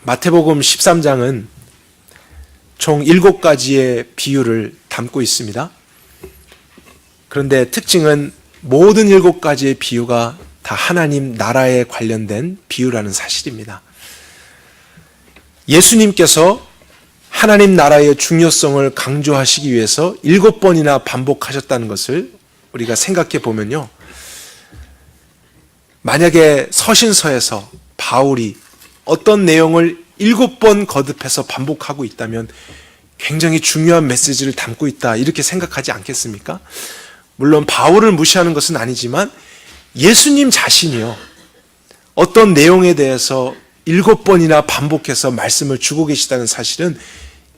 마태복음 13장은 총 7가지의 비유를 담고 있습니다. 그런데 특징은 모든 7가지의 비유가 다 하나님 나라에 관련된 비유라는 사실입니다. 예수님께서 하나님 나라의 중요성을 강조하시기 위해서 7번이나 반복하셨다는 것을 우리가 생각해 보면요, 만약에 서신서에서 바울이 어떤 내용을 7번 거듭해서 반복하고 있다면 굉장히 중요한 메시지를 담고 있다, 이렇게 생각하지 않겠습니까? 물론 바울을 무시하는 것은 아니지만 예수님 자신이요, 어떤 내용에 대해서 7번이나 반복해서 말씀을 주고 계시다는 사실은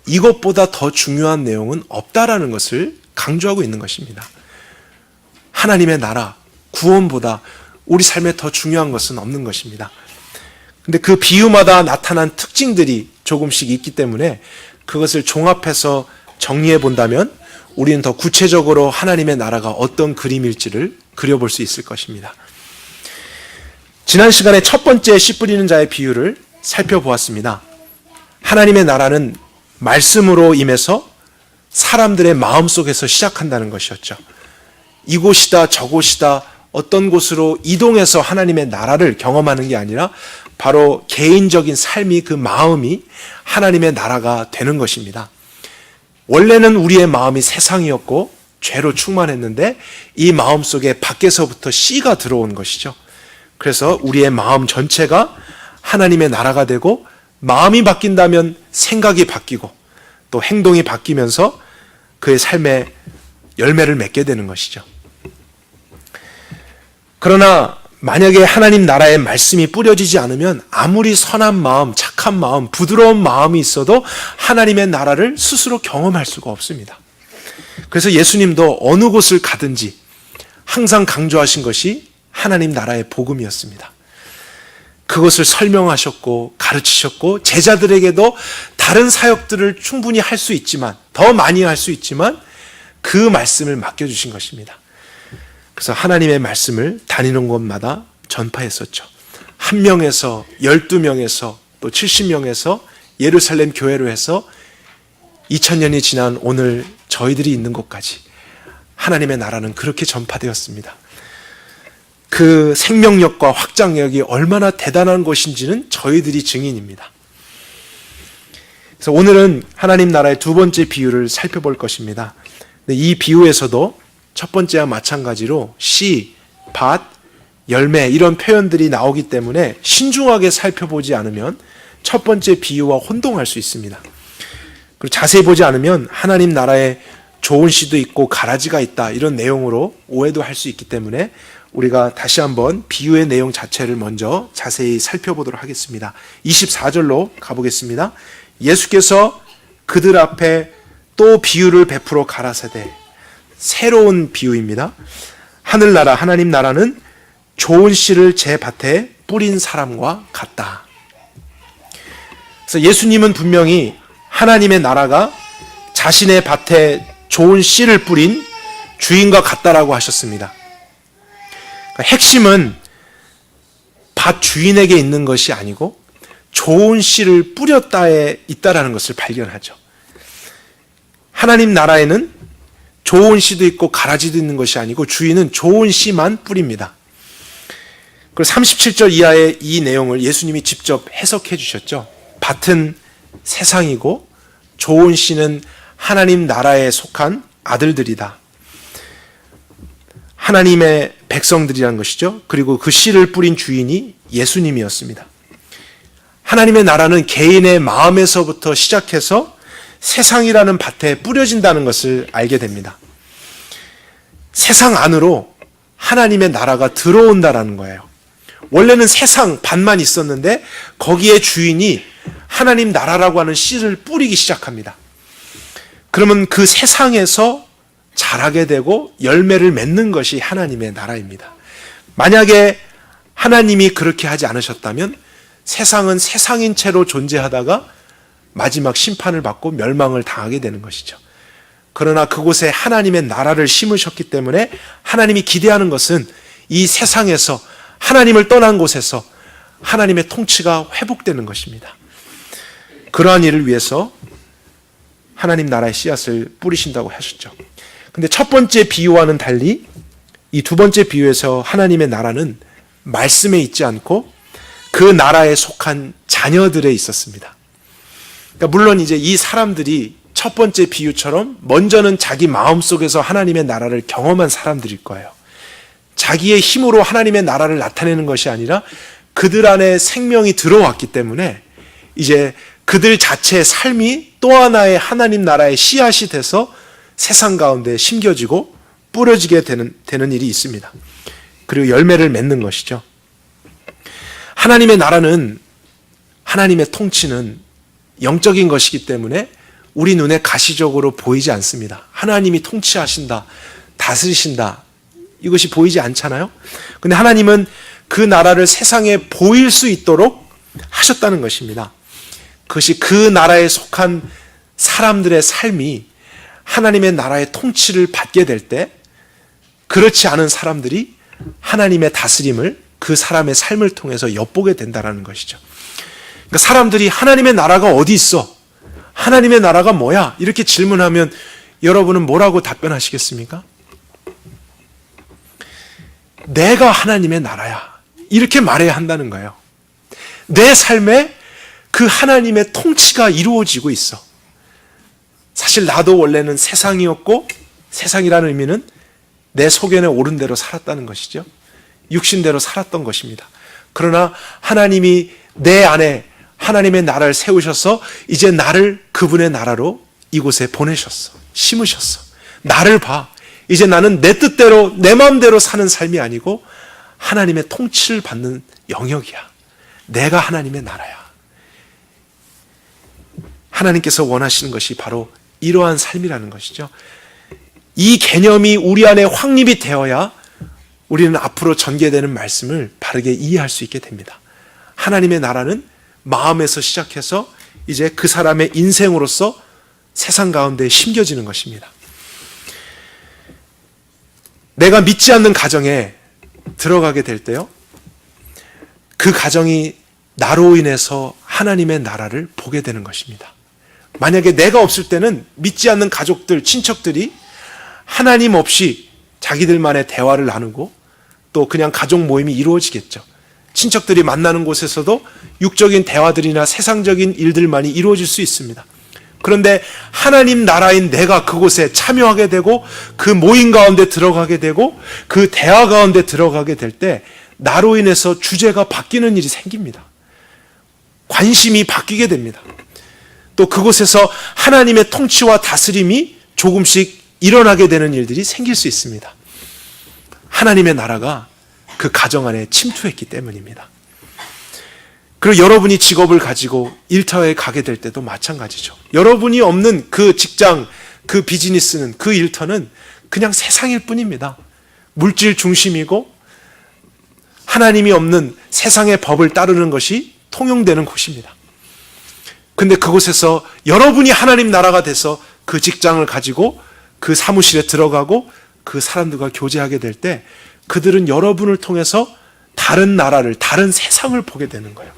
이것보다 더 중요한 내용은 없다라는 것을 강조하고 있는 것입니다. 하나님의 나라, 구원보다 우리 삶에 더 중요한 것은 없는 것입니다. 근데 그 비유마다 나타난 특징들이 조금씩 있기 때문에 그것을 종합해서 정리해 본다면 우리는 더 구체적으로 하나님의 나라가 어떤 그림일지를 그려볼 수 있을 것입니다. 지난 시간에 첫 번째 씨 뿌리는 자의 비유를 살펴보았습니다. 하나님의 나라는 말씀으로 임해서 사람들의 마음속에서 시작한다는 것이었죠. 이곳이다 저곳이다 어떤 곳으로 이동해서 하나님의 나라를 경험하는 게 아니라 바로 개인적인 삶이, 그 마음이 하나님의 나라가 되는 것입니다. 원래는 우리의 마음이 세상이었고 죄로 충만했는데 이 마음 속에 밖에서부터 씨가 들어온 것이죠. 그래서 우리의 마음 전체가 하나님의 나라가 되고, 마음이 바뀐다면 생각이 바뀌고 또 행동이 바뀌면서 그의 삶에 열매를 맺게 되는 것이죠. 그러나 만약에 하나님 나라의 말씀이 뿌려지지 않으면 아무리 선한 마음, 착한 마음, 부드러운 마음이 있어도 하나님의 나라를 스스로 경험할 수가 없습니다. 그래서 예수님도 어느 곳을 가든지 항상 강조하신 것이 하나님 나라의 복음이었습니다. 그것을 설명하셨고 가르치셨고, 제자들에게도 다른 사역들을 충분히 할 수 있지만, 더 많이 할 수 있지만 그 말씀을 맡겨주신 것입니다. 그래서 하나님의 말씀을 다니는 곳마다 전파했었죠. 1명에서 12명에서 또 70명에서 예루살렘 교회로 해서 2000년이 지난 오늘 저희들이 있는 곳까지 하나님의 나라는 그렇게 전파되었습니다. 그 생명력과 확장력이 얼마나 대단한 것인지는 저희들이 증인입니다. 그래서 오늘은 하나님 나라의 두 번째 비유를 살펴볼 것입니다. 이 비유에서도 첫 번째와 마찬가지로 씨, 밭, 열매 이런 표현들이 나오기 때문에 신중하게 살펴보지 않으면 첫 번째 비유와 혼동할 수 있습니다. 그리고 자세히 보지 않으면 하나님 나라에 좋은 씨도 있고 가라지가 있다, 이런 내용으로 오해도 할 수 있기 때문에 우리가 다시 한번 비유의 내용 자체를 먼저 자세히 살펴보도록 하겠습니다. 24절로 가보겠습니다. 예수께서 그들 앞에 또 비유를 베풀어 가라사대, 새로운 비유입니다. 하늘나라, 하나님 나라는 좋은 씨를 제 밭에 뿌린 사람과 같다. 그래서 예수님은 분명히 하나님의 나라가 자신의 밭에 좋은 씨를 뿌린 주인과 같다라고 하셨습니다. 그러니까 핵심은 밭 주인에게 있는 것이 아니고 좋은 씨를 뿌렸다에 있다라는 것을 발견하죠. 하나님 나라에는 좋은 씨도 있고 가라지도 있는 것이 아니고 주인은 좋은 씨만 뿌립니다. 그리고 37절 이하의 이 내용을 예수님이 직접 해석해 주셨죠. 밭은 세상이고 좋은 씨는 하나님 나라에 속한 아들들이다. 하나님의 백성들이란 것이죠. 그리고 그 씨를 뿌린 주인이 예수님이었습니다. 하나님의 나라는 개인의 마음에서부터 시작해서 세상이라는 밭에 뿌려진다는 것을 알게 됩니다. 세상 안으로 하나님의 나라가 들어온다라는 거예요. 원래는 세상 밭만 있었는데 거기에 주인이 하나님 나라라고 하는 씨를 뿌리기 시작합니다. 그러면 그 세상에서 자라게 되고 열매를 맺는 것이 하나님의 나라입니다. 만약에 하나님이 그렇게 하지 않으셨다면 세상은 세상인 채로 존재하다가 마지막 심판을 받고 멸망을 당하게 되는 것이죠. 그러나 그곳에 하나님의 나라를 심으셨기 때문에 하나님이 기대하는 것은 이 세상에서, 하나님을 떠난 곳에서 하나님의 통치가 회복되는 것입니다. 그러한 일을 위해서 하나님 나라의 씨앗을 뿌리신다고 하셨죠. 근데 첫 번째 비유와는 달리 이 두 번째 비유에서 하나님의 나라는 말씀에 있지 않고 그 나라에 속한 자녀들에 있었습니다. 그러니까 물론 이제 이 사람들이 첫 번째 비유처럼 먼저는 자기 마음속에서 하나님의 나라를 경험한 사람들일 거예요. 자기의 힘으로 하나님의 나라를 나타내는 것이 아니라 그들 안에 생명이 들어왔기 때문에 이제 그들 자체의 삶이 또 하나의 하나님 나라의 씨앗이 돼서 세상 가운데 심겨지고 뿌려지게 되는 일이 있습니다. 그리고 열매를 맺는 것이죠. 하나님의 나라는, 하나님의 통치는 영적인 것이기 때문에 우리 눈에 가시적으로 보이지 않습니다. 하나님이 통치하신다, 다스리신다, 이것이 보이지 않잖아요. 근데 하나님은 그 나라를 세상에 보일 수 있도록 하셨다는 것입니다. 그것이 그 나라에 속한 사람들의 삶이 하나님의 나라의 통치를 받게 될 때 그렇지 않은 사람들이 하나님의 다스림을 그 사람의 삶을 통해서 엿보게 된다는 것이죠. 그러니까 사람들이 하나님의 나라가 어디 있어? 하나님의 나라가 뭐야? 이렇게 질문하면 여러분은 뭐라고 답변하시겠습니까? 내가 하나님의 나라야. 이렇게 말해야 한다는 거예요. 내 삶에 그 하나님의 통치가 이루어지고 있어. 사실 나도 원래는 세상이었고, 세상이라는 의미는 내 소견에 옳은 대로 살았다는 것이죠. 육신대로 살았던 것입니다. 그러나 하나님이 내 안에 하나님의 나라를 세우셔서 이제 나를 그분의 나라로 이곳에 보내셨어. 심으셨어. 나를 봐. 이제 나는 내 뜻대로 내 마음대로 사는 삶이 아니고 하나님의 통치를 받는 영역이야. 내가 하나님의 나라야. 하나님께서 원하시는 것이 바로 이러한 삶이라는 것이죠. 이 개념이 우리 안에 확립이 되어야 우리는 앞으로 전개되는 말씀을 바르게 이해할 수 있게 됩니다. 하나님의 나라는 마음에서 시작해서 이제 그 사람의 인생으로서 세상 가운데 심겨지는 것입니다. 내가 믿지 않는 가정에 들어가게 될 때요, 그 가정이 나로 인해서 하나님의 나라를 보게 되는 것입니다. 만약에 내가 없을 때는 믿지 않는 가족들, 친척들이 하나님 없이 자기들만의 대화를 나누고 또 그냥 가족 모임이 이루어지겠죠. 친척들이 만나는 곳에서도 육적인 대화들이나 세상적인 일들만이 이루어질 수 있습니다. 그런데 하나님 나라인 내가 그곳에 참여하게 되고 그 모임 가운데 들어가게 되고 그 대화 가운데 들어가게 될 때 나로 인해서 주제가 바뀌는 일이 생깁니다. 관심이 바뀌게 됩니다. 또 그곳에서 하나님의 통치와 다스림이 조금씩 일어나게 되는 일들이 생길 수 있습니다. 하나님의 나라가 그 가정 안에 침투했기 때문입니다. 그리고 여러분이 직업을 가지고 일터에 가게 될 때도 마찬가지죠. 여러분이 없는 그 직장, 그 비즈니스는, 그 일터는 그냥 세상일 뿐입니다. 물질 중심이고 하나님이 없는 세상의 법을 따르는 것이 통용되는 곳입니다. 근데 그곳에서 여러분이 하나님 나라가 돼서 그 직장을 가지고 그 사무실에 들어가고 그 사람들과 교제하게 될 때 그들은 여러분을 통해서 다른 나라를, 다른 세상을 보게 되는 거예요.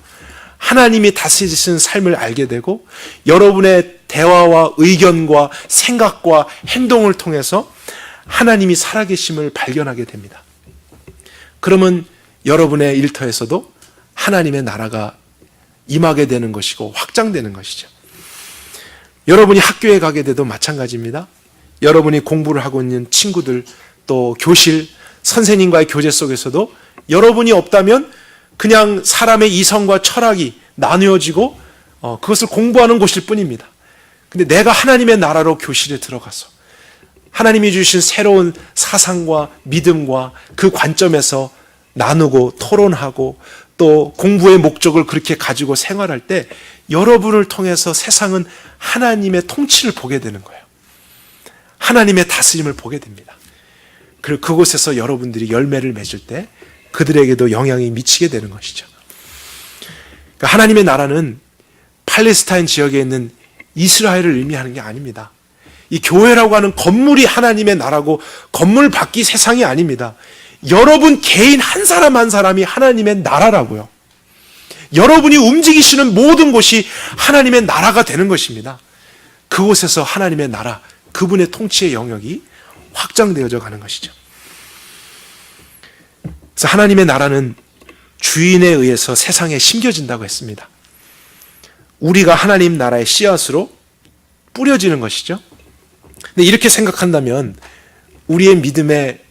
하나님이 다스리시는 삶을 알게 되고 여러분의 대화와 의견과 생각과 행동을 통해서 하나님이 살아계심을 발견하게 됩니다. 그러면 여러분의 일터에서도 하나님의 나라가 임하게 되는 것이고 확장되는 것이죠. 여러분이 학교에 가게 돼도 마찬가지입니다. 여러분이 공부를 하고 있는 친구들, 또 교실, 선생님과의 교제 속에서도 여러분이 없다면 그냥 사람의 이성과 철학이 나누어지고 그것을 공부하는 곳일 뿐입니다. 근데 내가 하나님의 나라로 교실에 들어가서 하나님이 주신 새로운 사상과 믿음과 그 관점에서 나누고 토론하고 또 공부의 목적을 그렇게 가지고 생활할 때 여러분을 통해서 세상은 하나님의 통치를 보게 되는 거예요. 하나님의 다스림을 보게 됩니다. 그리고 그곳에서 여러분들이 열매를 맺을 때 그들에게도 영향이 미치게 되는 것이죠. 그러니까 하나님의 나라는 팔레스타인 지역에 있는 이스라엘을 의미하는 게 아닙니다. 이 교회라고 하는 건물이 하나님의 나라고 건물 밖이 세상이 아닙니다. 여러분 개인 한 사람 한 사람이 하나님의 나라라고요. 여러분이 움직이시는 모든 곳이 하나님의 나라가 되는 것입니다. 그곳에서 하나님의 나라, 그분의 통치의 영역이 확장되어져 가는 것이죠. 그래서 하나님의 나라는 주인에 의해서 세상에 심겨진다고 했습니다. 우리가 하나님 나라의 씨앗으로 뿌려지는 것이죠. 근데 이렇게 생각한다면 우리의 믿음에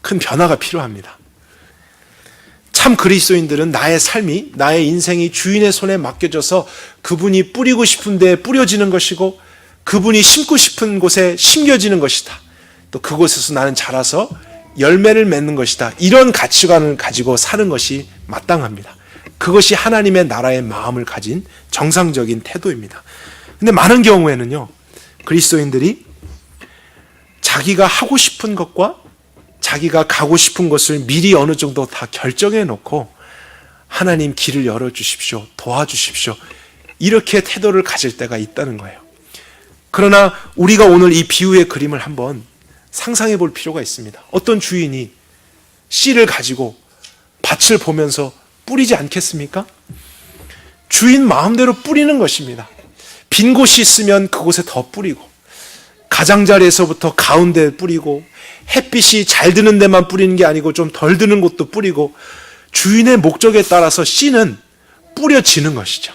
큰 변화가 필요합니다. 참 그리스도인들은 나의 삶이, 나의 인생이 주인의 손에 맡겨져서 그분이 뿌리고 싶은 데에 뿌려지는 것이고 그분이 심고 싶은 곳에 심겨지는 것이다. 또 그곳에서 나는 자라서 열매를 맺는 것이다. 이런 가치관을 가지고 사는 것이 마땅합니다. 그것이 하나님의 나라의 마음을 가진 정상적인 태도입니다. 근데 많은 경우에는요, 그리스도인들이 자기가 하고 싶은 것과 자기가 가고 싶은 것을 미리 어느 정도 다 결정해 놓고 하나님 길을 열어주십시오. 도와주십시오. 이렇게 태도를 가질 때가 있다는 거예요. 그러나 우리가 오늘 이 비유의 그림을 한번 상상해 볼 필요가 있습니다. 어떤 주인이 씨를 가지고 밭을 보면서 뿌리지 않겠습니까? 주인 마음대로 뿌리는 것입니다. 빈 곳이 있으면 그곳에 더 뿌리고, 가장자리에서부터 가운데 뿌리고, 햇빛이 잘 드는 데만 뿌리는 게 아니고 좀 덜 드는 곳도 뿌리고, 주인의 목적에 따라서 씨는 뿌려지는 것이죠.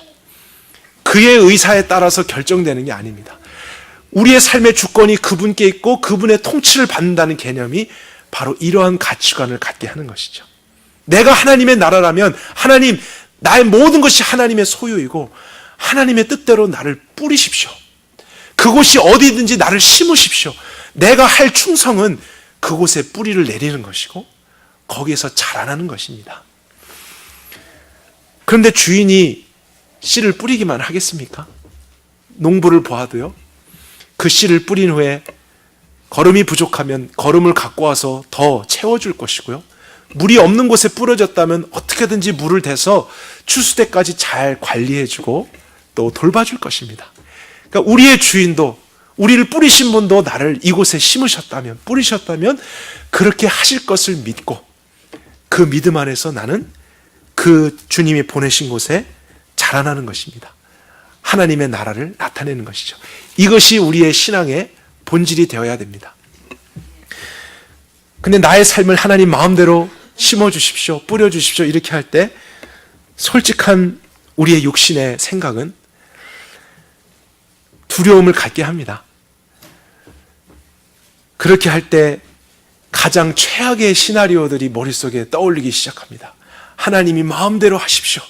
그의 의사에 따라서 결정되는 게 아닙니다. 우리의 삶의 주권이 그분께 있고 그분의 통치를 받는다는 개념이 바로 이러한 가치관을 갖게 하는 것이죠. 내가 하나님의 나라라면 하나님, 나의 모든 것이 하나님의 소유이고 하나님의 뜻대로 나를 뿌리십시오. 그곳이 어디든지 나를 심으십시오. 내가 할 충성은 그곳에 뿌리를 내리는 것이고 거기에서 자라나는 것입니다. 그런데 주인이 씨를 뿌리기만 하겠습니까? 농부를 보아도요, 그 씨를 뿌린 후에 거름이 부족하면 거름을 갖고 와서 더 채워줄 것이고요, 물이 없는 곳에 뿌려졌다면 어떻게든지 물을 대서 추수 때까지 잘 관리해주고 또 돌봐줄 것입니다. 그러니까 우리의 주인도, 우리를 뿌리신 분도 나를 이곳에 심으셨다면, 뿌리셨다면 그렇게 하실 것을 믿고 그 믿음 안에서 나는 그 주님이 보내신 곳에 자라나는 것입니다. 하나님의 나라를 나타내는 것이죠. 이것이 우리의 신앙의 본질이 되어야 됩니다. 근데 나의 삶을 하나님 마음대로 심어주십시오, 뿌려주십시오 이렇게 할 때 솔직한 우리의 육신의 생각은 두려움을 갖게 합니다. 그렇게 할 때 가장 최악의 시나리오들이 머릿속에 떠올리기 시작합니다. 하나님이 마음대로 하십시오.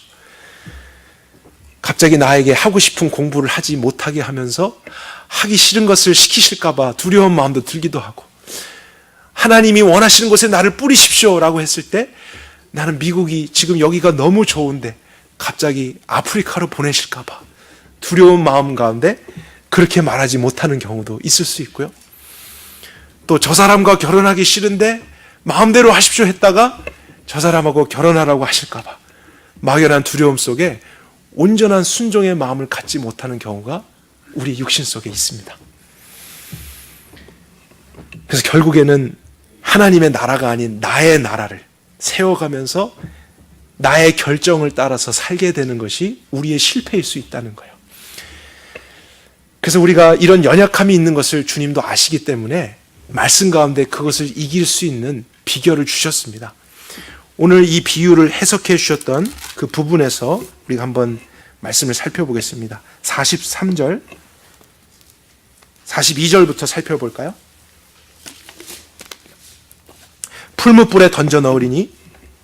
갑자기 나에게 하고 싶은 공부를 하지 못하게 하면서 하기 싫은 것을 시키실까 봐 두려운 마음도 들기도 하고, 하나님이 원하시는 곳에 나를 뿌리십시오 라고 했을 때 나는 미국이 지금 여기가 너무 좋은데 갑자기 아프리카로 보내실까 봐 두려운 마음 가운데 그렇게 말하지 못하는 경우도 있을 수 있고요. 또 저 사람과 결혼하기 싫은데 마음대로 하십시오 했다가 저 사람하고 결혼하라고 하실까 봐 막연한 두려움 속에 온전한 순종의 마음을 갖지 못하는 경우가 우리 육신 속에 있습니다. 그래서 결국에는 하나님의 나라가 아닌 나의 나라를 세워가면서 나의 결정을 따라서 살게 되는 것이 우리의 실패일 수 있다는 거예요. 그래서 우리가 이런 연약함이 있는 것을 주님도 아시기 때문에 말씀 가운데 그것을 이길 수 있는 비결을 주셨습니다. 오늘 이 비유를 해석해 주셨던 그 부분에서 우리가 한번 말씀을 살펴보겠습니다. 43절, 42절부터 살펴볼까요? 풀무불에 던져 넣으리니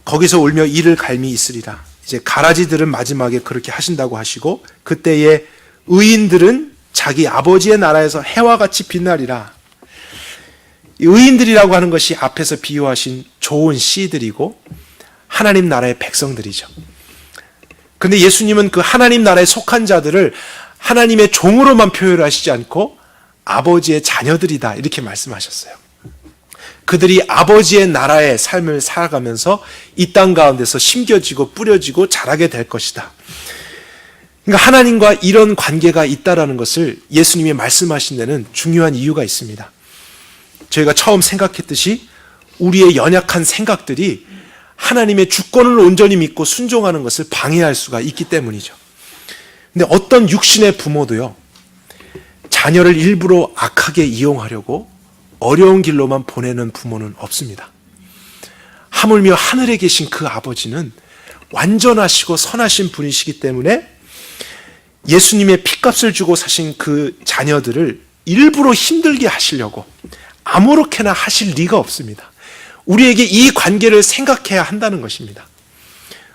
거기서 울며 이를 갈미 있으리라. 이제 가라지들은 마지막에 그렇게 하신다고 하시고 그때에 의인들은 자기 아버지의 나라에서 해와 같이 빛나리라. 의인들이라고 하는 것이 앞에서 비유하신 좋은 씨들이고 하나님 나라의 백성들이죠. 그런데 예수님은 그 하나님 나라에 속한 자들을 하나님의 종으로만 표현하시지 않고 아버지의 자녀들이다 이렇게 말씀하셨어요. 그들이 아버지의 나라의 삶을 살아가면서 이 땅 가운데서 심겨지고 뿌려지고 자라게 될 것이다. 그러니까 하나님과 이런 관계가 있다라는 것을 예수님이 말씀하신 데는 중요한 이유가 있습니다. 저희가 처음 생각했듯이 우리의 연약한 생각들이 하나님의 주권을 온전히 믿고 순종하는 것을 방해할 수가 있기 때문이죠. 근데 어떤 육신의 부모도요, 자녀를 일부러 악하게 이용하려고 어려운 길로만 보내는 부모는 없습니다. 하물며 하늘에 계신 그 아버지는 완전하시고 선하신 분이시기 때문에 예수님의 핏값을 주고 사신 그 자녀들을 일부러 힘들게 하시려고 아무렇게나 하실 리가 없습니다. 우리에게 이 관계를 생각해야 한다는 것입니다.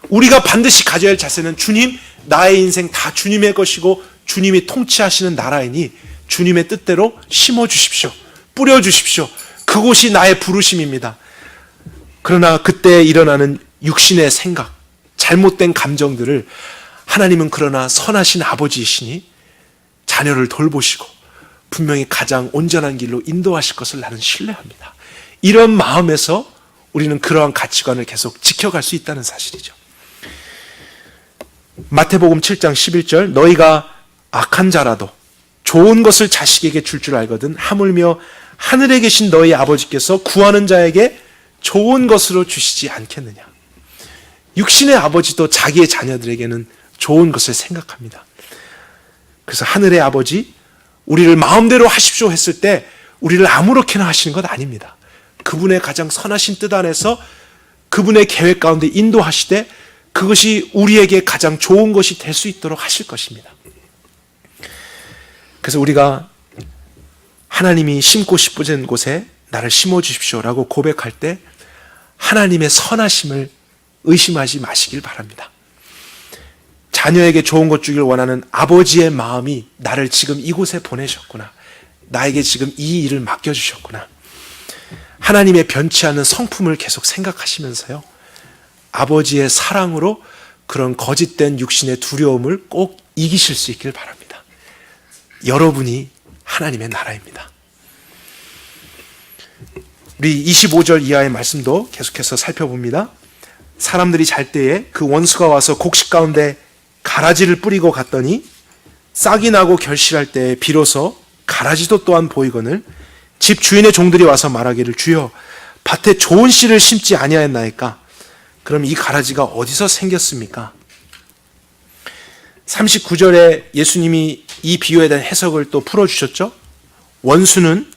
우리가 반드시 가져야 할 자세는 주님, 나의 인생 다 주님의 것이고 주님이 통치하시는 나라이니 주님의 뜻대로 심어주십시오. 뿌려주십시오. 그곳이 나의 부르심입니다. 그러나 그때 일어나는 육신의 생각, 잘못된 감정들을 하나님은 그러나 선하신 아버지이시니 자녀를 돌보시고 분명히 가장 온전한 길로 인도하실 것을 나는 신뢰합니다. 이런 마음에서 우리는 그러한 가치관을 계속 지켜갈 수 있다는 사실이죠. 마태복음 7장 11절, 너희가 악한 자라도 좋은 것을 자식에게 줄 알거든 하물며 하늘에 계신 너희 아버지께서 구하는 자에게 좋은 것으로 주시지 않겠느냐. 육신의 아버지도 자기의 자녀들에게는 좋은 것을 생각합니다. 그래서 하늘의 아버지, 우리를 마음대로 하십시오 했을 때 우리를 아무렇게나 하시는 것 아닙니다. 그분의 가장 선하신 뜻 안에서 그분의 계획 가운데 인도하시되 그것이 우리에게 가장 좋은 것이 될 수 있도록 하실 것입니다. 그래서 우리가 하나님이 심고 싶으신 곳에 나를 심어주십시오라고 고백할 때 하나님의 선하심을 의심하지 마시길 바랍니다. 자녀에게 좋은 것 주길 원하는 아버지의 마음이 나를 지금 이곳에 보내셨구나. 나에게 지금 이 일을 맡겨주셨구나. 하나님의 변치 않는 성품을 계속 생각하시면서요, 아버지의 사랑으로 그런 거짓된 육신의 두려움을 꼭 이기실 수 있길 바랍니다. 여러분이 하나님의 나라입니다. 우리 25절 이하의 말씀도 계속해서 살펴봅니다. 사람들이 잘 때에 그 원수가 와서 곡식 가운데 가라지를 뿌리고 갔더니 싹이 나고 결실할 때에 비로소 가라지도 또한 보이거늘 집 주인의 종들이 와서 말하기를 주여 밭에 좋은 씨를 심지 아니하였나이까. 그럼 이 가라지가 어디서 생겼습니까? 39절에 예수님이 이 비유에 대한 해석을 또 풀어주셨죠. 원수는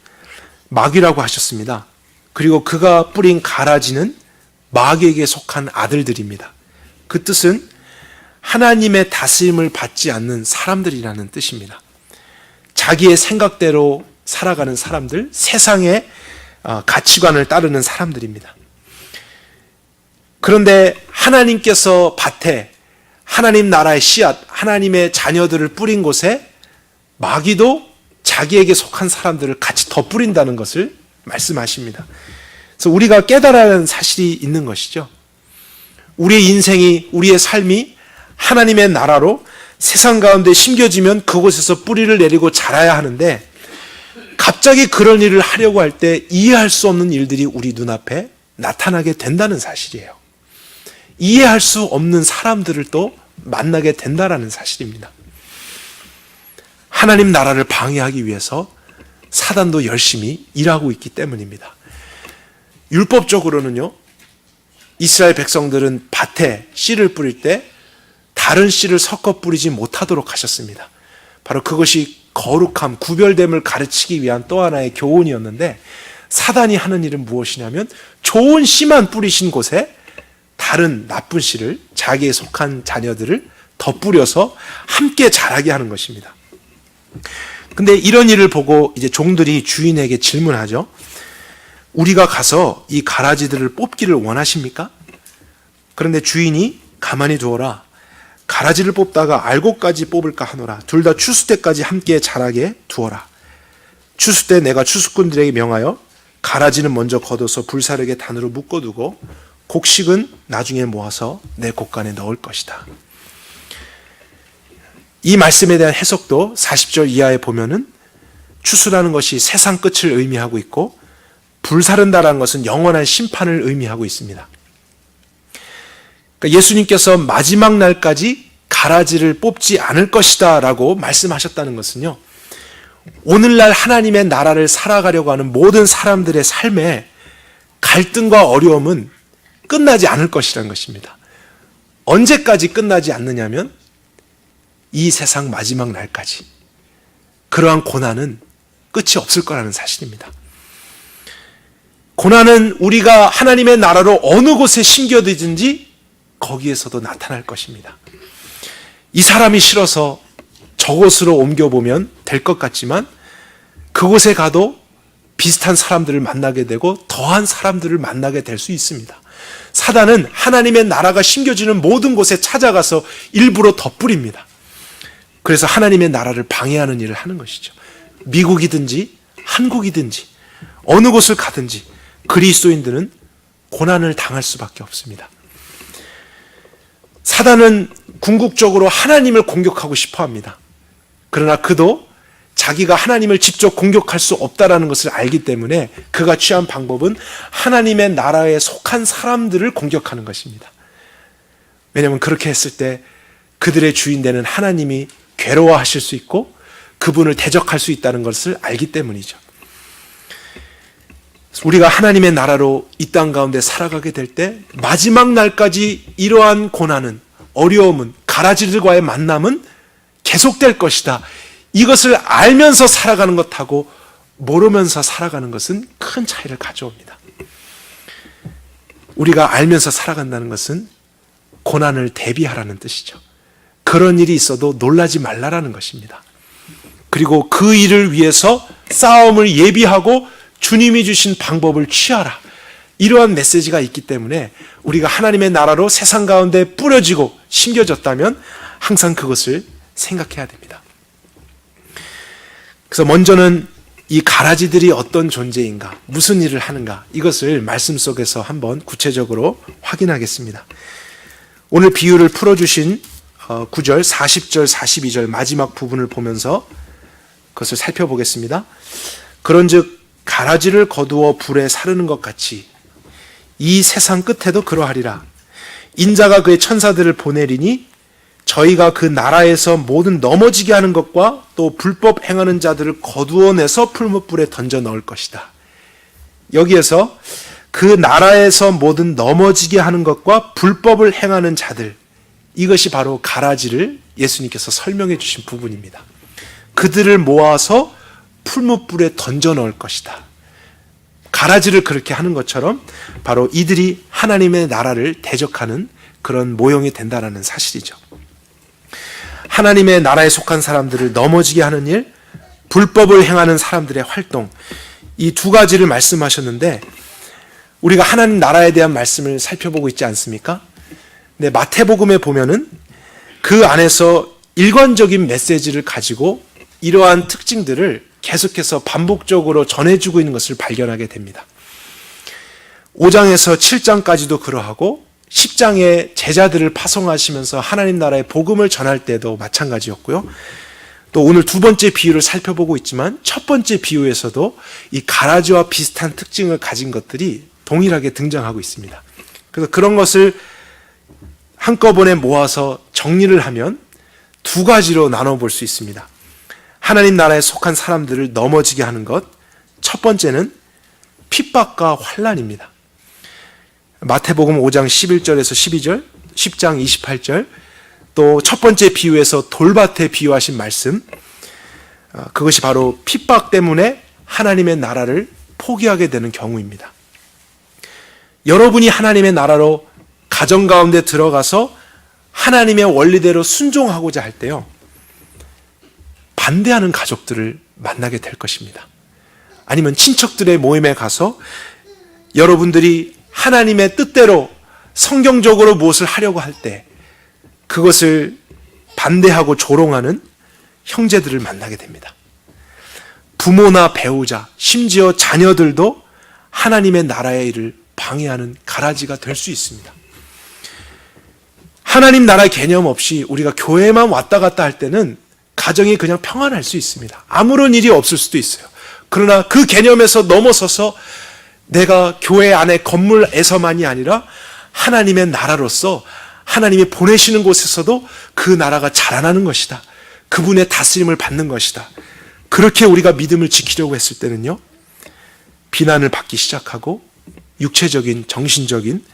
마귀라고 하셨습니다. 그리고 그가 뿌린 가라지는 마귀에게 속한 아들들입니다. 그 뜻은 하나님의 다스림을 받지 않는 사람들이라는 뜻입니다. 자기의 생각대로 살아가는 사람들, 세상의 가치관을 따르는 사람들입니다. 그런데 하나님께서 밭에 하나님 나라의 씨앗, 하나님의 자녀들을 뿌린 곳에 마귀도 자기에게 속한 사람들을 같이 덧뿌린다는 것을 말씀하십니다. 그래서 우리가 깨달아야 하는 사실이 있는 것이죠. 우리의 인생이, 우리의 삶이 하나님의 나라로 세상 가운데 심겨지면 그곳에서 뿌리를 내리고 자라야 하는데 갑자기 그런 일을 하려고 할 때 이해할 수 없는 일들이 우리 눈앞에 나타나게 된다는 사실이에요. 이해할 수 없는 사람들을 또 만나게 된다라는 사실입니다. 하나님 나라를 방해하기 위해서 사단도 열심히 일하고 있기 때문입니다. 율법적으로는요, 이스라엘 백성들은 밭에 씨를 뿌릴 때 다른 씨를 섞어 뿌리지 못하도록 하셨습니다. 바로 그것이 거룩함, 구별됨을 가르치기 위한 또 하나의 교훈이었는데 사단이 하는 일은 무엇이냐면 좋은 씨만 뿌리신 곳에 다른 나쁜 씨를, 자기에 속한 자녀들을 덧뿌려서 함께 자라게 하는 것입니다. 근데 이런 일을 보고 이제 종들이 주인에게 질문하죠. 우리가 가서 이 가라지들을 뽑기를 원하십니까? 그런데 주인이 가만히 두어라. 가라지를 뽑다가 알곡까지 뽑을까 하노라. 둘 다 추수 때까지 함께 자라게 두어라. 추수 때 내가 추수꾼들에게 명하여 가라지는 먼저 걷어서 불사르게 단으로 묶어두고 곡식은 나중에 모아서 내 곡간에 넣을 것이다. 이 말씀에 대한 해석도 40절 이하에 보면은 추수라는 것이 세상 끝을 의미하고 있고 불사른다라는 것은 영원한 심판을 의미하고 있습니다. 그러니까 예수님께서 마지막 날까지 가라지를 뽑지 않을 것이다 라고 말씀하셨다는 것은요, 오늘날 하나님의 나라를 살아가려고 하는 모든 사람들의 삶에 갈등과 어려움은 끝나지 않을 것이라는 것입니다. 언제까지 끝나지 않느냐면 이 세상 마지막 날까지 그러한 고난은 끝이 없을 거라는 사실입니다. 고난은 우리가 하나님의 나라로 어느 곳에 심겨들든지 거기에서도 나타날 것입니다. 이 사람이 싫어서 저곳으로 옮겨보면 될 것 같지만 그곳에 가도 비슷한 사람들을 만나게 되고 더한 사람들을 만나게 될 수 있습니다. 사단은 하나님의 나라가 심겨지는 모든 곳에 찾아가서 일부러 덧부립니다. 그래서 하나님의 나라를 방해하는 일을 하는 것이죠. 미국이든지 한국이든지 어느 곳을 가든지 그리스도인들은 고난을 당할 수밖에 없습니다. 사단은 궁극적으로 하나님을 공격하고 싶어 합니다. 그러나 그도 자기가 하나님을 직접 공격할 수 없다는 것을 알기 때문에 그가 취한 방법은 하나님의 나라에 속한 사람들을 공격하는 것입니다. 왜냐하면 그렇게 했을 때 그들의 주인 되는 하나님이 괴로워하실 수 있고 그분을 대적할 수 있다는 것을 알기 때문이죠. 우리가 하나님의 나라로 이 땅 가운데 살아가게 될 때 마지막 날까지 이러한 고난은, 어려움은, 가라지들과의 만남은 계속될 것이다. 이것을 알면서 살아가는 것하고 모르면서 살아가는 것은 큰 차이를 가져옵니다. 우리가 알면서 살아간다는 것은 고난을 대비하라는 뜻이죠. 그런 일이 있어도 놀라지 말라라는 것입니다. 그리고 그 일을 위해서 싸움을 예비하고 주님이 주신 방법을 취하라. 이러한 메시지가 있기 때문에 우리가 하나님의 나라로 세상 가운데 뿌려지고 심겨졌다면 항상 그것을 생각해야 됩니다. 그래서 먼저는 이 가라지들이 어떤 존재인가, 무슨 일을 하는가, 이것을 말씀 속에서 한번 구체적으로 확인하겠습니다. 오늘 비유를 풀어주신 9절, 40절, 42절 마지막 부분을 보면서 그것을 살펴보겠습니다. 그런즉 가라지를 거두어 불에 사르는 것 같이 이 세상 끝에도 그러하리라. 인자가 그의 천사들을 보내리니 저희가 그 나라에서 모든 넘어지게 하는 것과 또 불법 행하는 자들을 거두어내서 풀무불에 던져 넣을 것이다. 여기에서 그 나라에서 모든 넘어지게 하는 것과 불법을 행하는 자들, 이것이 바로 가라지를 예수님께서 설명해 주신 부분입니다. 그들을 모아서 풀무불에 던져 넣을 것이다. 가라지를 그렇게 하는 것처럼 바로 이들이 하나님의 나라를 대적하는 그런 모형이 된다는 사실이죠. 하나님의 나라에 속한 사람들을 넘어지게 하는 일, 불법을 행하는 사람들의 활동, 이 두 가지를 말씀하셨는데 우리가 하나님 나라에 대한 말씀을 살펴보고 있지 않습니까? 네, 마태복음에 보면은 그 안에서 일관적인 메시지를 가지고 이러한 특징들을 계속해서 반복적으로 전해주고 있는 것을 발견하게 됩니다. 5장에서 7장까지도 그러하고 10장에 제자들을 파송하시면서 하나님 나라의 복음을 전할 때도 마찬가지였고요. 또 오늘 두 번째 비유를 살펴보고 있지만 첫 번째 비유에서도 이 가라지와 비슷한 특징을 가진 것들이 동일하게 등장하고 있습니다. 그래서 그런 것을 한꺼번에 모아서 정리를 하면 두 가지로 나눠볼 수 있습니다. 하나님 나라에 속한 사람들을 넘어지게 하는 것, 첫 번째는 핍박과 환난입니다. 마태복음 5장 11절에서 12절, 10장 28절, 또 첫 번째 비유에서 돌밭에 비유하신 말씀, 그것이 바로 핍박 때문에 하나님의 나라를 포기하게 되는 경우입니다. 여러분이 하나님의 나라로 가정 가운데 들어가서 하나님의 원리대로 순종하고자 할 때요, 반대하는 가족들을 만나게 될 것입니다. 아니면 친척들의 모임에 가서 여러분들이 하나님의 뜻대로 성경적으로 무엇을 하려고 할 때 그것을 반대하고 조롱하는 형제들을 만나게 됩니다. 부모나 배우자, 심지어 자녀들도 하나님의 나라의 일을 방해하는 가라지가 될 수 있습니다. 하나님 나라의 개념 없이 우리가 교회만 왔다 갔다 할 때는 가정이 그냥 평안할 수 있습니다. 아무런 일이 없을 수도 있어요. 그러나 그 개념에서 넘어서서 내가 교회 안에 건물에서만이 아니라 하나님의 나라로서 하나님이 보내시는 곳에서도 그 나라가 자라나는 것이다. 그분의 다스림을 받는 것이다. 그렇게 우리가 믿음을 지키려고 했을 때는요, 비난을 받기 시작하고 육체적인, 정신적인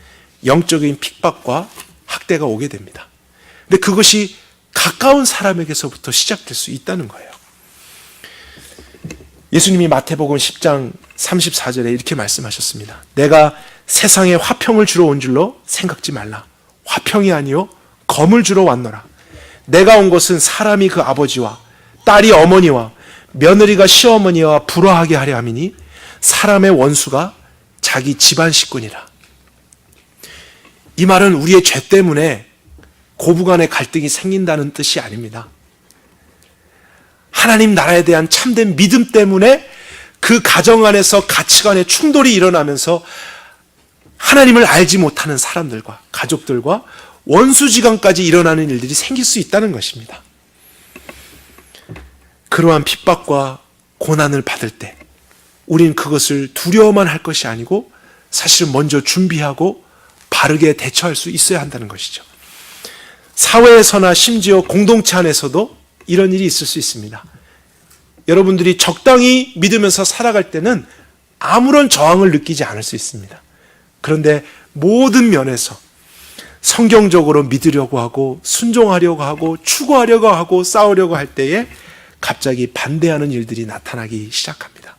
영적인 핍박과 학대가 오게 됩니다. 근데 그것이 가까운 사람에게서부터 시작될 수 있다는 거예요. 예수님이 마태복음 10장 34절에 이렇게 말씀하셨습니다. 내가 세상에 화평을 주러 온 줄로 생각지 말라. 화평이 아니요 검을 주러 왔노라. 내가 온 것은 사람이 그 아버지와 딸이 어머니와 며느리가 시어머니와 불화하게 하려 함이니 사람의 원수가 자기 집안 식구니라. 이 말은 우리의 죄 때문에 고부간의 갈등이 생긴다는 뜻이 아닙니다. 하나님 나라에 대한 참된 믿음 때문에 그 가정 안에서 가치관의 충돌이 일어나면서 하나님을 알지 못하는 사람들과 가족들과 원수지간까지 일어나는 일들이 생길 수 있다는 것입니다. 그러한 핍박과 고난을 받을 때 우리는 그것을 두려워만 할 것이 아니고 사실은 먼저 준비하고 바르게 대처할 수 있어야 한다는 것이죠. 사회에서나 심지어 공동체 안에서도 이런 일이 있을 수 있습니다. 여러분들이 적당히 믿으면서 살아갈 때는 아무런 저항을 느끼지 않을 수 있습니다. 그런데 모든 면에서 성경적으로 믿으려고 하고 순종하려고 하고 추구하려고 하고 싸우려고 할 때에 갑자기 반대하는 일들이 나타나기 시작합니다.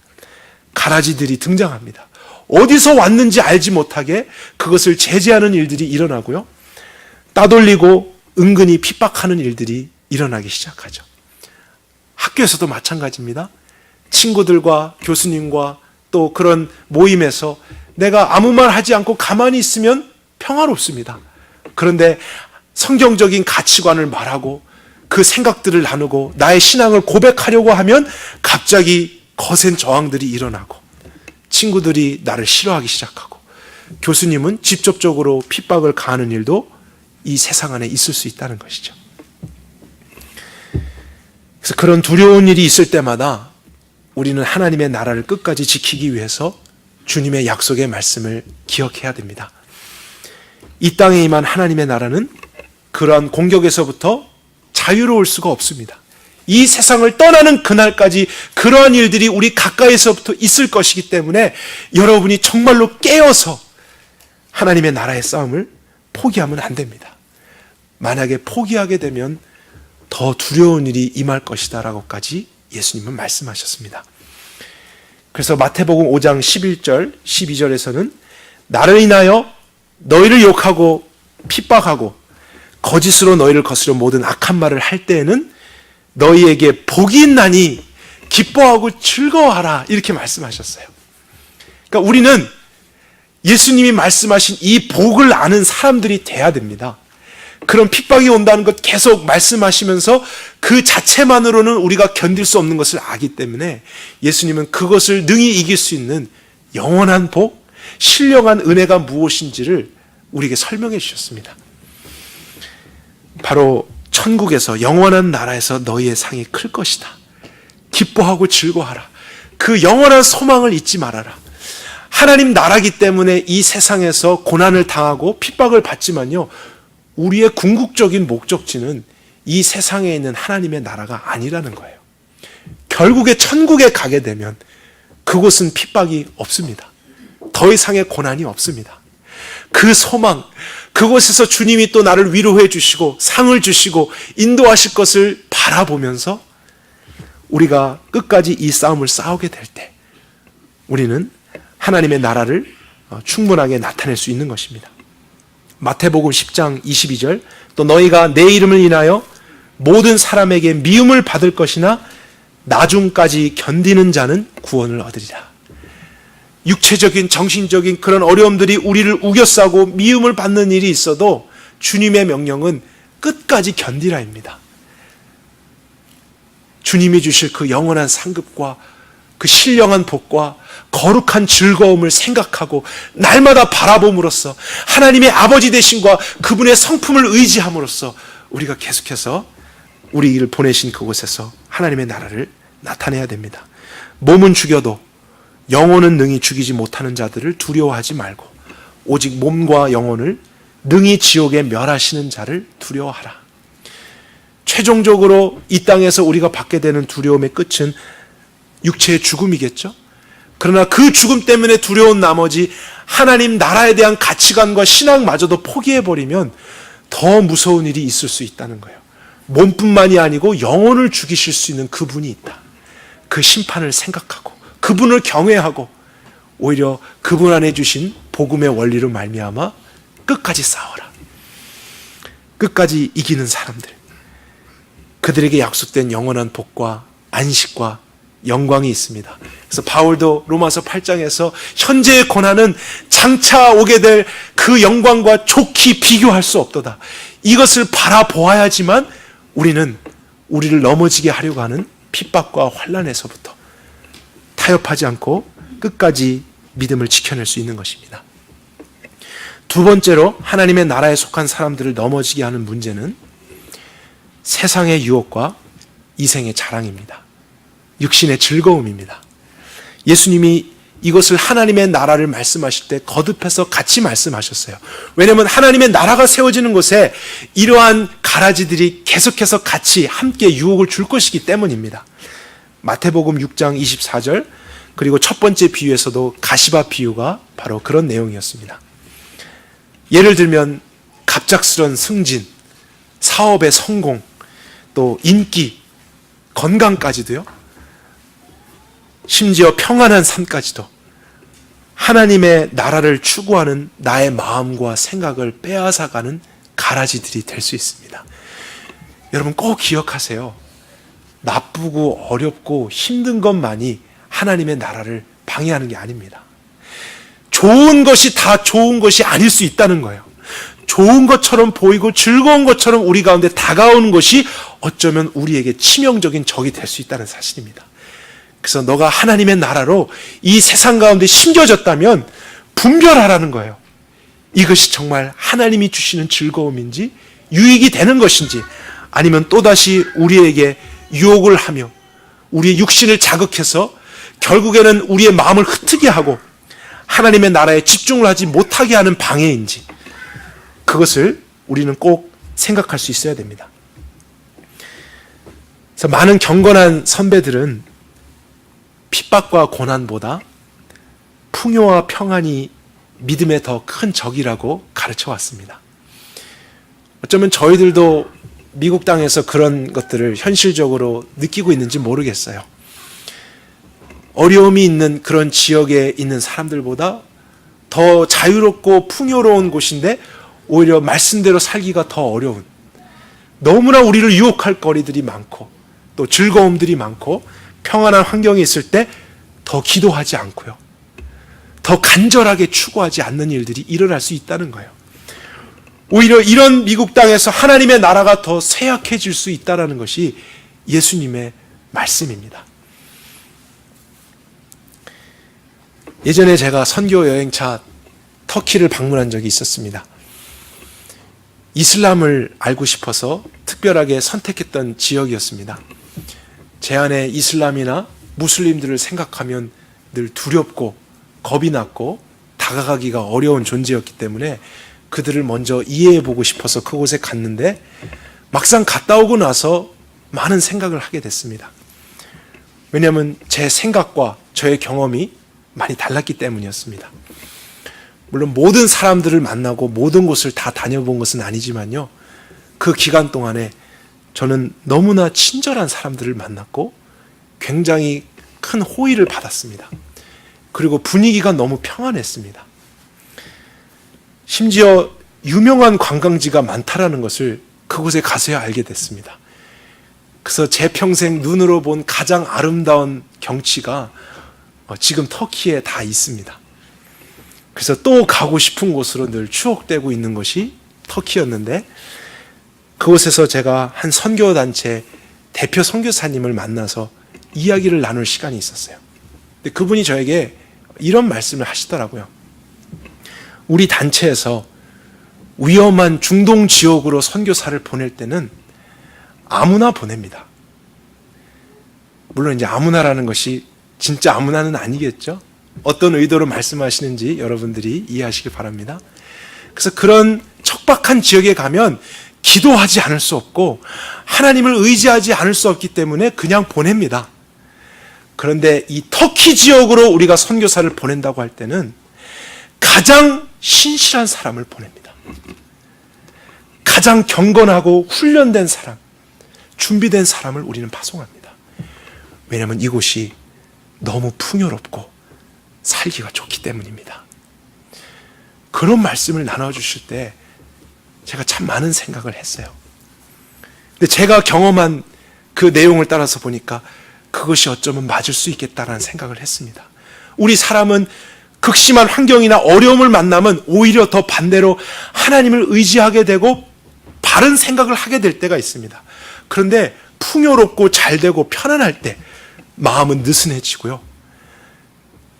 가라지들이 등장합니다. 어디서 왔는지 알지 못하게 그것을 제재하는 일들이 일어나고요. 따돌리고 은근히 핍박하는 일들이 일어나기 시작하죠. 학교에서도 마찬가지입니다. 친구들과 교수님과 또 그런 모임에서 내가 아무 말 하지 않고 가만히 있으면 평화롭습니다. 그런데 성경적인 가치관을 말하고 그 생각들을 나누고 나의 신앙을 고백하려고 하면 갑자기 거센 저항들이 일어나고 친구들이 나를 싫어하기 시작하고 교수님은 직접적으로 핍박을 가하는 일도 이 세상 안에 있을 수 있다는 것이죠. 그래서 그런 두려운 일이 있을 때마다 우리는 하나님의 나라를 끝까지 지키기 위해서 주님의 약속의 말씀을 기억해야 됩니다. 이 땅에 임한 하나님의 나라는 그러한 공격에서부터 자유로울 수가 없습니다. 이 세상을 떠나는 그날까지 그러한 일들이 우리 가까이서부터 있을 것이기 때문에 여러분이 정말로 깨어서 하나님의 나라의 싸움을 포기하면 안 됩니다. 만약에 포기하게 되면 더 두려운 일이 임할 것이다 라고까지 예수님은 말씀하셨습니다. 그래서 마태복음 5장 11절 12절에서는 나를 인하여 너희를 욕하고 핍박하고 거짓으로 너희를 거스려 모든 악한 말을 할 때에는 너희에게 복이 있나니 기뻐하고 즐거워하라 이렇게 말씀하셨어요. 그러니까 우리는 예수님이 말씀하신 이 복을 아는 사람들이 돼야 됩니다. 그런 핍박이 온다는 것 계속 말씀하시면서 그 자체만으로는 우리가 견딜 수 없는 것을 아기 때문에 예수님은 그것을 능히 이길 수 있는 영원한 복, 신령한 은혜가 무엇인지를 우리에게 설명해 주셨습니다. 바로 천국에서 영원한 나라에서 너희의 상이 클 것이다. 기뻐하고 즐거워하라. 그 영원한 소망을 잊지 말아라. 하나님 나라기 때문에 이 세상에서 고난을 당하고 핍박을 받지만요, 우리의 궁극적인 목적지는 이 세상에 있는 하나님의 나라가 아니라는 거예요. 결국에 천국에 가게 되면 그곳은 핍박이 없습니다. 더 이상의 고난이 없습니다. 그 소망, 그곳에서 주님이 또 나를 위로해 주시고 상을 주시고 인도하실 것을 바라보면서 우리가 끝까지 이 싸움을 싸우게 될 때 우리는 하나님의 나라를 충분하게 나타낼 수 있는 것입니다. 마태복음 10장 22절 또 너희가 내 이름을 인하여 모든 사람에게 미움을 받을 것이나 나중까지 견디는 자는 구원을 얻으리라. 육체적인 정신적인 그런 어려움들이 우리를 우겨싸고 미움을 받는 일이 있어도 주님의 명령은 끝까지 견디라입니다. 주님이 주실 그 영원한 상급과 그 신령한 복과 거룩한 즐거움을 생각하고 날마다 바라봄으로써 하나님의 아버지 되심과 그분의 성품을 의지함으로써 우리가 계속해서 우리를 보내신 그곳에서 하나님의 나라를 나타내야 됩니다. 몸은 죽여도 영혼은 능히 죽이지 못하는 자들을 두려워하지 말고 오직 몸과 영혼을 능히 지옥에 멸하시는 자를 두려워하라. 최종적으로 이 땅에서 우리가 받게 되는 두려움의 끝은 육체의 죽음이겠죠. 그러나 그 죽음 때문에 두려운 나머지 하나님 나라에 대한 가치관과 신앙마저도 포기해버리면 더 무서운 일이 있을 수 있다는 거예요. 몸뿐만이 아니고 영혼을 죽이실 수 있는 그분이 있다. 그 심판을 생각하고 그분을 경외하고 오히려 그분 안에 주신 복음의 원리로 말미암아 끝까지 싸워라. 끝까지 이기는 사람들, 그들에게 약속된 영원한 복과 안식과 영광이 있습니다. 그래서 바울도 로마서 8장에서 현재의 고난은 장차 오게 될 그 영광과 좋게 비교할 수 없도다. 이것을 바라보아야지만 우리는 우리를 넘어지게 하려고 하는 핍박과 환난에서부터 타협하지 않고 끝까지 믿음을 지켜낼 수 있는 것입니다. 두 번째로 하나님의 나라에 속한 사람들을 넘어지게 하는 문제는 세상의 유혹과 이생의 자랑입니다. 육신의 즐거움입니다. 예수님이 이것을 하나님의 나라를 말씀하실 때 거듭해서 같이 말씀하셨어요. 왜냐하면 하나님의 나라가 세워지는 곳에 이러한 가라지들이 계속해서 같이 함께 유혹을 줄 것이기 때문입니다. 마태복음 6장 24절 그리고 첫 번째 비유에서도 가시밭 비유가 바로 그런 내용이었습니다. 예를 들면 갑작스런 승진, 사업의 성공, 또 인기, 건강까지도요. 심지어 평안한 삶까지도 하나님의 나라를 추구하는 나의 마음과 생각을 빼앗아가는 가라지들이 될 수 있습니다. 여러분 꼭 기억하세요. 나쁘고 어렵고 힘든 것만이 하나님의 나라를 방해하는 게 아닙니다. 좋은 것이 다 좋은 것이 아닐 수 있다는 거예요. 좋은 것처럼 보이고 즐거운 것처럼 우리 가운데 다가오는 것이 어쩌면 우리에게 치명적인 적이 될 수 있다는 사실입니다. 그래서 너가 하나님의 나라로 이 세상 가운데 심겨졌다면 분별하라는 거예요. 이것이 정말 하나님이 주시는 즐거움인지 유익이 되는 것인지 아니면 또다시 우리에게 유혹을 하며 우리의 육신을 자극해서 결국에는 우리의 마음을 흩트게 하고 하나님의 나라에 집중을 하지 못하게 하는 방해인지 그것을 우리는 꼭 생각할 수 있어야 됩니다. 그래서 많은 경건한 선배들은 핍박과 고난보다 풍요와 평안이 믿음의 더 큰 적이라고 가르쳐 왔습니다. 어쩌면 저희들도 미국 땅에서 그런 것들을 현실적으로 느끼고 있는지 모르겠어요. 어려움이 있는 그런 지역에 있는 사람들보다 더 자유롭고 풍요로운 곳인데 오히려 말씀대로 살기가 더 어려운, 너무나 우리를 유혹할 거리들이 많고 또 즐거움들이 많고 평안한 환경이 있을 때 더 기도하지 않고요, 더 간절하게 추구하지 않는 일들이 일어날 수 있다는 거예요. 오히려 이런 미국 땅에서 하나님의 나라가 더 쇠약해질 수 있다는 것이 예수님의 말씀입니다. 예전에 제가 선교 여행차 터키를 방문한 적이 있었습니다. 이슬람을 알고 싶어서 특별하게 선택했던 지역이었습니다. 제 안에 이슬람이나 무슬림들을 생각하면 늘 두렵고 겁이 났고 다가가기가 어려운 존재였기 때문에 그들을 먼저 이해해보고 싶어서 그곳에 갔는데 막상 갔다 오고 나서 많은 생각을 하게 됐습니다. 왜냐하면 제 생각과 저의 경험이 많이 달랐기 때문이었습니다. 물론 모든 사람들을 만나고 모든 곳을 다 다녀본 것은 아니지만요, 그 기간 동안에 저는 너무나 친절한 사람들을 만났고 굉장히 큰 호의를 받았습니다. 그리고 분위기가 너무 평안했습니다. 심지어 유명한 관광지가 많다라는 것을 그곳에 가서야 알게 됐습니다. 그래서 제 평생 눈으로 본 가장 아름다운 경치가 지금 터키에 다 있습니다. 그래서 또 가고 싶은 곳으로 늘 추억되고 있는 것이 터키였는데, 그곳에서 제가 한 선교단체 대표 선교사님을 만나서 이야기를 나눌 시간이 있었어요. 근데 그분이 저에게 이런 말씀을 하시더라고요. 우리 단체에서 위험한 중동 지역으로 선교사를 보낼 때는 아무나 보냅니다. 물론 이제 아무나라는 것이 진짜 아무나는 아니겠죠. 어떤 의도로 말씀하시는지 여러분들이 이해하시길 바랍니다. 그래서 그런 척박한 지역에 가면 기도하지 않을 수 없고 하나님을 의지하지 않을 수 없기 때문에 그냥 보냅니다. 그런데 이 터키 지역으로 우리가 선교사를 보낸다고 할 때는 가장 신실한 사람을 보냅니다. 가장 경건하고 훈련된 사람, 준비된 사람을 우리는 파송합니다. 왜냐하면 이곳이 너무 풍요롭고 살기가 좋기 때문입니다. 그런 말씀을 나눠주실 때 제가 참 많은 생각을 했어요. 근데 제가 경험한 그 내용을 따라서 보니까 그것이 어쩌면 맞을 수 있겠다라는 생각을 했습니다. 우리 사람은 극심한 환경이나 어려움을 만나면 오히려 더 반대로 하나님을 의지하게 되고 바른 생각을 하게 될 때가 있습니다. 그런데 풍요롭고 잘되고 편안할 때 마음은 느슨해지고요.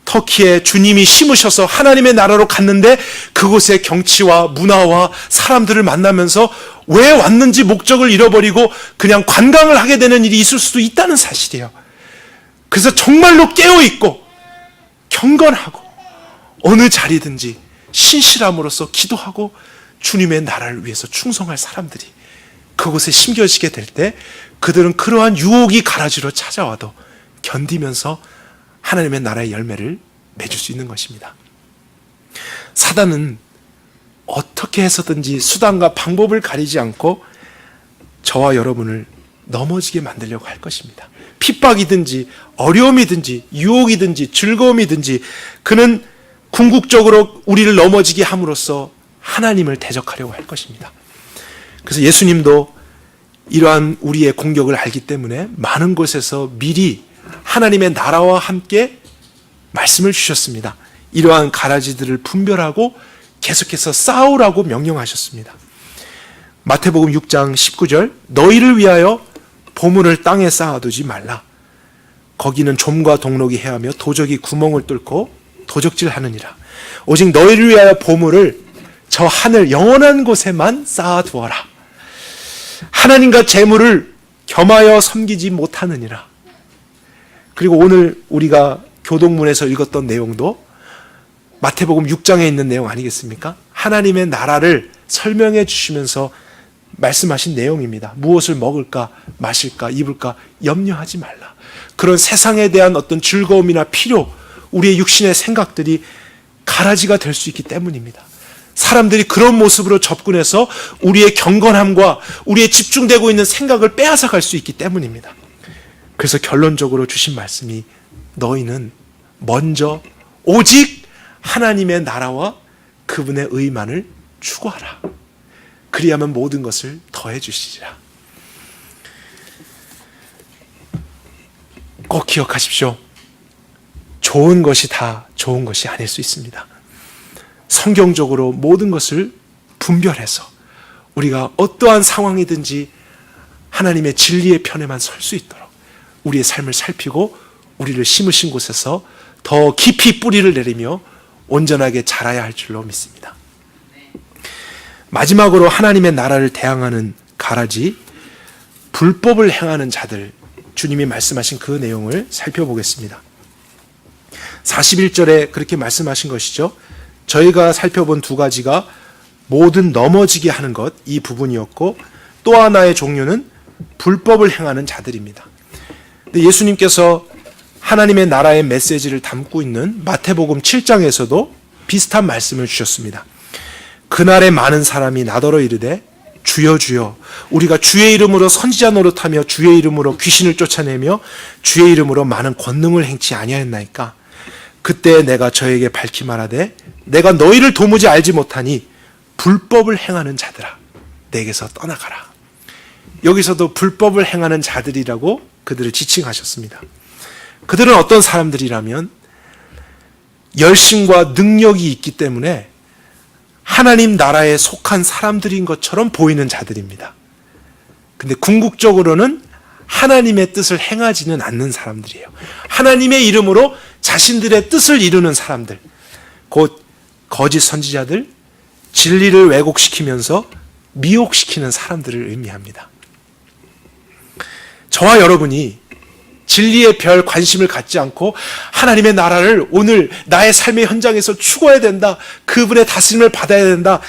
터키에 주님이 심으셔서 하나님의 나라로 갔는데 그곳의 경치와 문화와 사람들을 만나면서 왜 왔는지 목적을 잃어버리고 그냥 관광을 하게 되는 일이 있을 수도 있다는 사실이에요. 그래서 정말로 깨어있고 경건하고 어느 자리든지 신실함으로써 기도하고 주님의 나라를 위해서 충성할 사람들이 그곳에 심겨지게 될 때 그들은 그러한 유혹이 가라지로 찾아와도 견디면서 하나님의 나라의 열매를 맺을 수 있는 것입니다. 사단은 어떻게 해서든지 수단과 방법을 가리지 않고 저와 여러분을 넘어지게 만들려고 할 것입니다. 핍박이든지 어려움이든지 유혹이든지 즐거움이든지 그는 궁극적으로 우리를 넘어지게 함으로써 하나님을 대적하려고 할 것입니다. 그래서 예수님도 이러한 우리의 공격을 알기 때문에 많은 곳에서 미리 하나님의 나라와 함께 말씀을 주셨습니다. 이러한 가라지들을 분별하고 계속해서 싸우라고 명령하셨습니다. 마태복음 6장 19절 너희를 위하여 보물을 땅에 쌓아두지 말라. 거기는 좀과 동록이 해하며 도적이 구멍을 뚫고 도적질하느니라. 오직 너희를 위하여 보물을 저 하늘 영원한 곳에만 쌓아두어라. 하나님과 재물을 겸하여 섬기지 못하느니라. 그리고 오늘 우리가 교동문에서 읽었던 내용도 마태복음 6장에 있는 내용 아니겠습니까? 하나님의 나라를 설명해 주시면서 말씀하신 내용입니다. 무엇을 먹을까, 마실까, 입을까 염려하지 말라. 그런 세상에 대한 어떤 즐거움이나 필요, 우리의 육신의 생각들이 가라지가 될 수 있기 때문입니다. 사람들이 그런 모습으로 접근해서 우리의 경건함과 우리의 집중되고 있는 생각을 빼앗아갈 수 있기 때문입니다. 그래서 결론적으로 주신 말씀이 너희는 먼저 오직 하나님의 나라와 그분의 의만을 추구하라. 그리하면 모든 것을 더해 주시리라. 꼭 기억하십시오. 좋은 것이 다 좋은 것이 아닐 수 있습니다. 성경적으로 모든 것을 분별해서 우리가 어떠한 상황이든지 하나님의 진리의 편에만 설 수 있도록 우리의 삶을 살피고 우리를 심으신 곳에서 더 깊이 뿌리를 내리며 온전하게 자라야 할 줄로 믿습니다. 마지막으로 하나님의 나라를 대항하는 가라지, 불법을 행하는 자들, 주님이 말씀하신 그 내용을 살펴보겠습니다. 41절에 그렇게 말씀하신 것이죠. 저희가 살펴본 두 가지가 모든 넘어지게 하는 것, 이 부분이었고 또 하나의 종류는 불법을 행하는 자들입니다. 근데 예수님께서 하나님의 나라의 메시지를 담고 있는 마태복음 7장에서도 비슷한 말씀을 주셨습니다. 그날에 많은 사람이 나더러 이르되 주여 주여 우리가 주의 이름으로 선지자 노릇하며 주의 이름으로 귀신을 쫓아내며 주의 이름으로 많은 권능을 행치 아니하였나이까. 그때 내가 저에게 밝히 말하되 내가 너희를 도무지 알지 못하니 불법을 행하는 자들아 내게서 떠나가라. 여기서도 불법을 행하는 자들이라고 그들을 지칭하셨습니다. 그들은 어떤 사람들이라면 열심과 능력이 있기 때문에 하나님 나라에 속한 사람들인 것처럼 보이는 자들입니다. 근데 궁극적으로는 하나님의 뜻을 행하지는 않는 사람들이에요. 하나님의 이름으로 자신들의 뜻을 이루는 사람들, 곧 거짓 선지자들, 진리를 왜곡시키면서 미혹시키는 사람들을 의미합니다. 저와 여러분이 진리에 별 관심을 갖지 않고 하나님의 나라를 오늘 나의 삶의 현장에서 추구해야 된다, 그분의 다스림을 받아야 된다,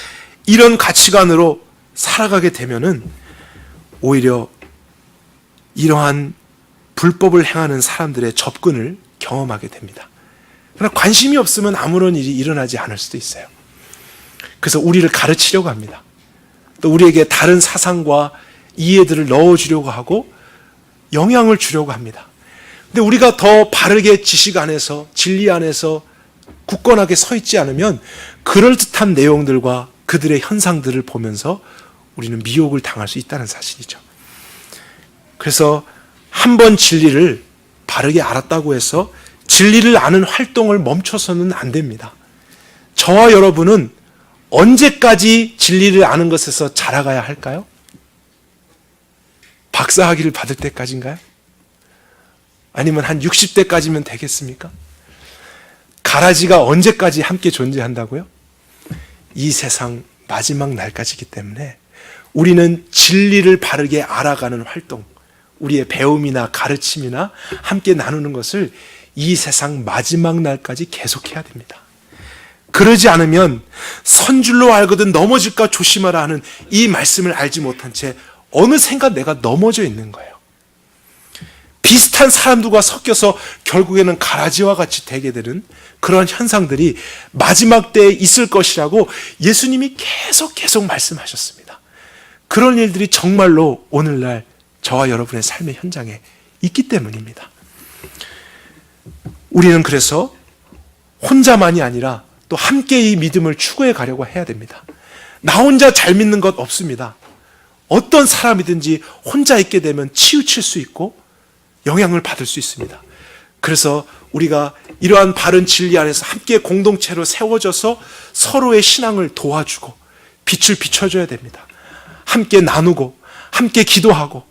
이런 가치관으로 살아가게 되면은 오히려 이러한 불법을 행하는 사람들의 접근을 경험하게 됩니다. 그러나 관심이 없으면 아무런 일이 일어나지 않을 수도 있어요. 그래서 우리를 가르치려고 합니다. 또 우리에게 다른 사상과 이해들을 넣어주려고 하고 영향을 주려고 합니다. 근데 우리가 더 바르게 지식 안에서, 진리 안에서 굳건하게 서 있지 않으면 그럴듯한 내용들과 그들의 현상들을 보면서 우리는 미혹을 당할 수 있다는 사실이죠. 그래서 한번 진리를 바르게 알았다고 해서 진리를 아는 활동을 멈춰서는 안 됩니다. 저와 여러분은 언제까지 진리를 아는 것에서 자라가야 할까요? 박사학위를 받을 때까지인가요? 아니면 한 60대까지면 되겠습니까? 가라지가 언제까지 함께 존재한다고요? 이 세상 마지막 날까지이기 때문에 우리는 진리를 바르게 알아가는 활동, 우리의 배움이나 가르침이나 함께 나누는 것을 이 세상 마지막 날까지 계속해야 됩니다. 그러지 않으면 선줄로 알거든 넘어질까 조심하라 하는 이 말씀을 알지 못한 채 어느샌가 내가 넘어져 있는 거예요. 비슷한 사람들과 섞여서 결국에는 가라지와 같이 되게 되는 그런 현상들이 마지막 때에 있을 것이라고 예수님이 계속 말씀하셨습니다. 그런 일들이 정말로 오늘날 저와 여러분의 삶의 현장에 있기 때문입니다. 우리는 그래서 혼자만이 아니라 또 함께 이 믿음을 추구해 가려고 해야 됩니다. 나 혼자 잘 믿는 것 없습니다. 어떤 사람이든지 혼자 있게 되면 치우칠 수 있고 영향을 받을 수 있습니다. 그래서 우리가 이러한 바른 진리 안에서 함께 공동체로 세워져서 서로의 신앙을 도와주고 빛을 비춰줘야 됩니다. 함께 나누고 함께 기도하고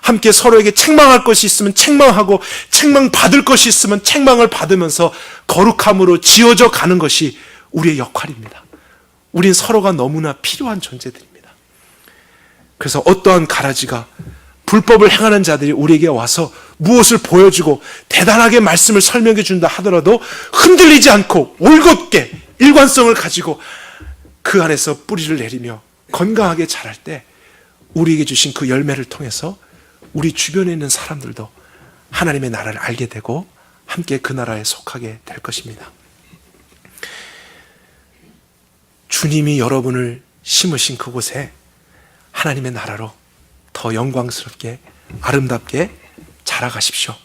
함께 서로에게 책망할 것이 있으면 책망하고 책망받을 것이 있으면 책망을 받으면서 거룩함으로 지어져 가는 것이 우리의 역할입니다. 우린 서로가 너무나 필요한 존재들입니다. 그래서 어떠한 가라지가 불법을 행하는 자들이 우리에게 와서 무엇을 보여주고 대단하게 말씀을 설명해 준다 하더라도 흔들리지 않고 올곧게 일관성을 가지고 그 안에서 뿌리를 내리며 건강하게 자랄 때 우리에게 주신 그 열매를 통해서 우리 주변에 있는 사람들도 하나님의 나라를 알게 되고 함께 그 나라에 속하게 될 것입니다. 주님이 여러분을 심으신 그곳에 하나님의 나라로 더 영광스럽게 아름답게 자라가십시오.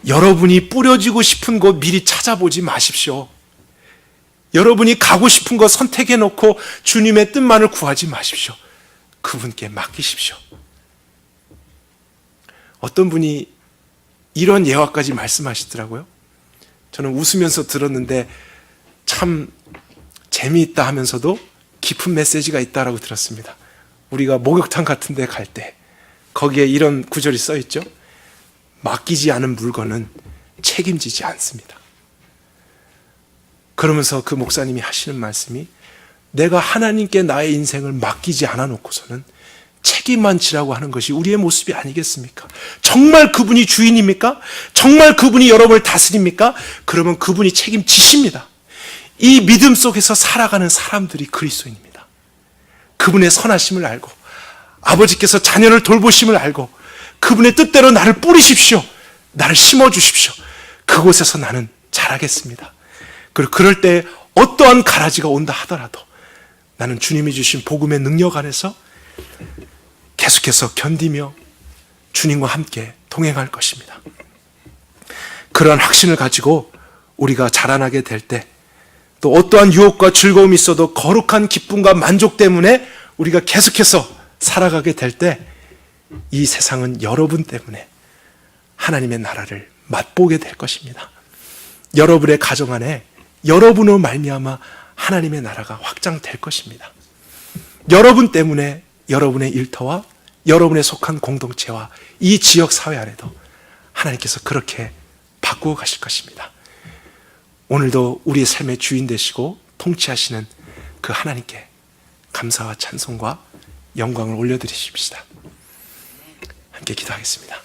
여러분이 뿌려지고 싶은 곳 미리 찾아보지 마십시오. 여러분이 가고 싶은 곳 선택해 놓고 주님의 뜻만을 구하지 마십시오. 그분께 맡기십시오. 어떤 분이 이런 예화까지 말씀하시더라고요. 저는 웃으면서 들었는데 참 재미있다 하면서도 깊은 메시지가 있다라고 들었습니다. 우리가 목욕탕 같은 데 갈 때 거기에 이런 구절이 써 있죠. 맡기지 않은 물건은 책임지지 않습니다. 그러면서 그 목사님이 하시는 말씀이 내가 하나님께 나의 인생을 맡기지 않아 놓고서는 책임만 지라고 하는 것이 우리의 모습이 아니겠습니까? 정말 그분이 주인입니까? 정말 그분이 여러분을 다스립니까? 그러면 그분이 책임지십니다. 이 믿음 속에서 살아가는 사람들이 그리스도인입니다. 그분의 선하심을 알고 아버지께서 자녀를 돌보심을 알고 그분의 뜻대로 나를 뿌리십시오. 나를 심어주십시오. 그곳에서 나는 자라겠습니다. 그리고 그럴 때 어떠한 가라지가 온다 하더라도 나는 주님이 주신 복음의 능력 안에서 계속해서 견디며 주님과 함께 동행할 것입니다. 그러한 확신을 가지고 우리가 자라나게 될 때 또 어떠한 유혹과 즐거움이 있어도 거룩한 기쁨과 만족 때문에 우리가 계속해서 살아가게 될 때 이 세상은 여러분 때문에 하나님의 나라를 맛보게 될 것입니다. 여러분의 가정 안에 여러분으로 말미암아 하나님의 나라가 확장될 것입니다. 여러분 때문에 여러분의 일터와 여러분의 속한 공동체와 이 지역 사회 안에도 하나님께서 그렇게 바꾸어 가실 것입니다. 오늘도 우리의 삶의 주인 되시고 통치하시는 그 하나님께 감사와 찬송과 영광을 올려드리십시다. 함께 기도하겠습니다.